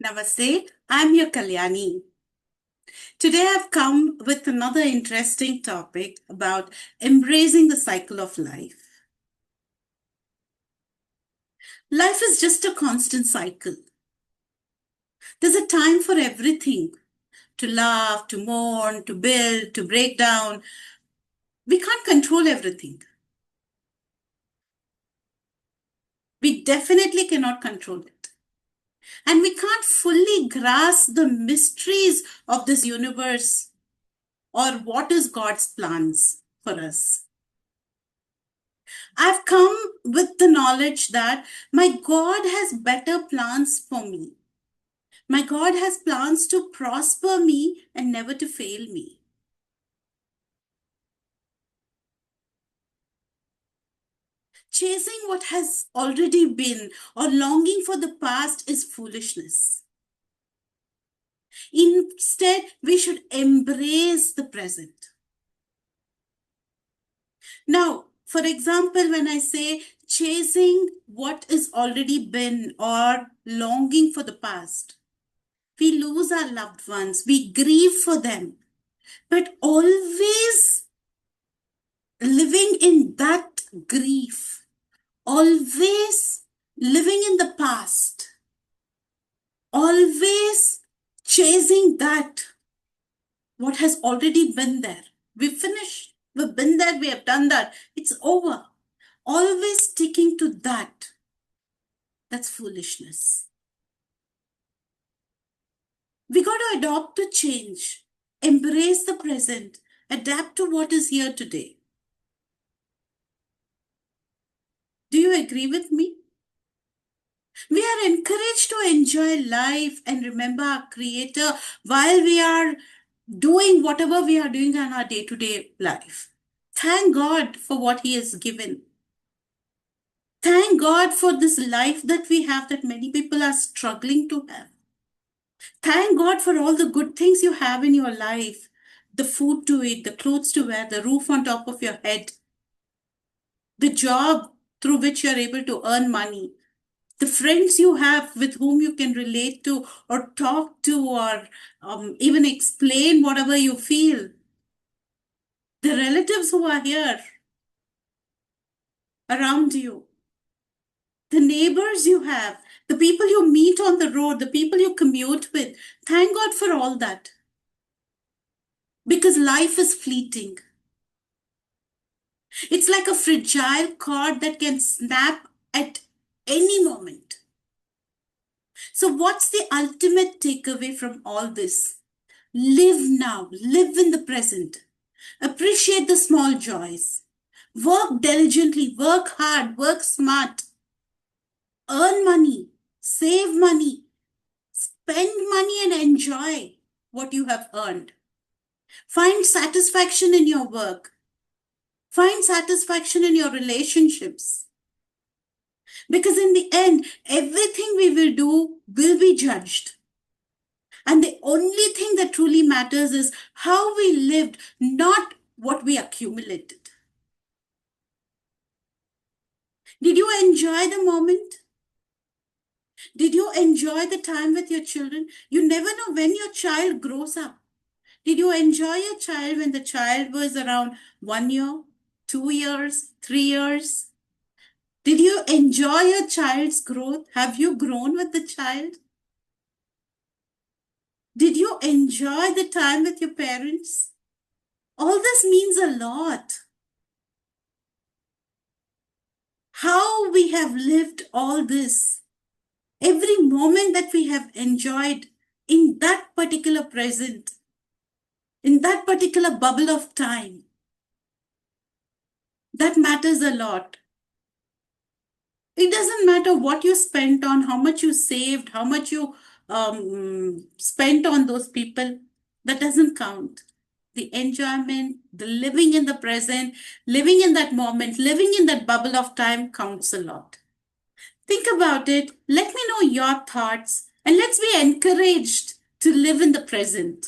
Namaste, I'm your Kalyani. Today I've come with another interesting topic about embracing the cycle of life. Life is just a constant cycle. There's a time for everything to laugh, to mourn, to build, to break down. We can't control everything. We definitely cannot control it. And we can't fully grasp the mysteries of this universe or what is God's plans for us. I've come with the knowledge that my God has better plans for me. My God has plans to prosper me and never to fail me. Chasing what has already been or longing for the past is foolishness. Instead, we should embrace the present. Now, for example, when I say chasing what is already been or longing for the past, we lose our loved ones, we grieve for them, but always living in that grief, always living in the past, always chasing that, what has already been there. We finished, we've been there, we have done that, it's over. Always sticking to that, that's foolishness. We got to adopt the change, embrace the present, adapt to what is here today. Do you agree with me? We are encouraged to enjoy life and remember our Creator while we are doing whatever we are doing in our day-to-day life. Thank God for what He has given. Thank God for this life that we have that many people are struggling to have. Thank God for all the good things you have in your life. The food to eat, the clothes to wear, the roof on top of your head, the job through which you're able to earn money, the friends you have with whom you can relate to or talk to or even explain whatever you feel, the relatives who are here around you, the neighbors you have, the people you meet on the road, the people you commute with. Thank God for all that. Because life is fleeting. It's like a fragile cord that can snap at any moment. So what's the ultimate takeaway from all this? Live now, live in the present. Appreciate the small joys. Work diligently, work hard, work smart. Earn money, save money, spend money and enjoy what you have earned. Find satisfaction in your work. Find satisfaction in your relationships. Because in the end, everything we will do will be judged. And the only thing that truly matters is how we lived, not what we accumulated. Did you enjoy the moment? Did you enjoy the time with your children? You never know when your child grows up. Did you enjoy your child when the child was around 1 year, 2 years, 3 years? Did you enjoy your child's growth? Have you grown with the child? Did you enjoy the time with your parents? All this means a lot. How we have lived all this, every moment that we have enjoyed in that particular present, in that particular bubble of time, that matters a lot. It doesn't matter what you spent on, how much you saved, how much you spent on those people. That doesn't count. The enjoyment, the living in the present, living in that moment, living in that bubble of time counts a lot. Think about it. Let me know your thoughts and let's be encouraged to live in the present.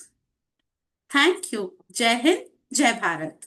Thank you. Jai Hind, Jai Bharat.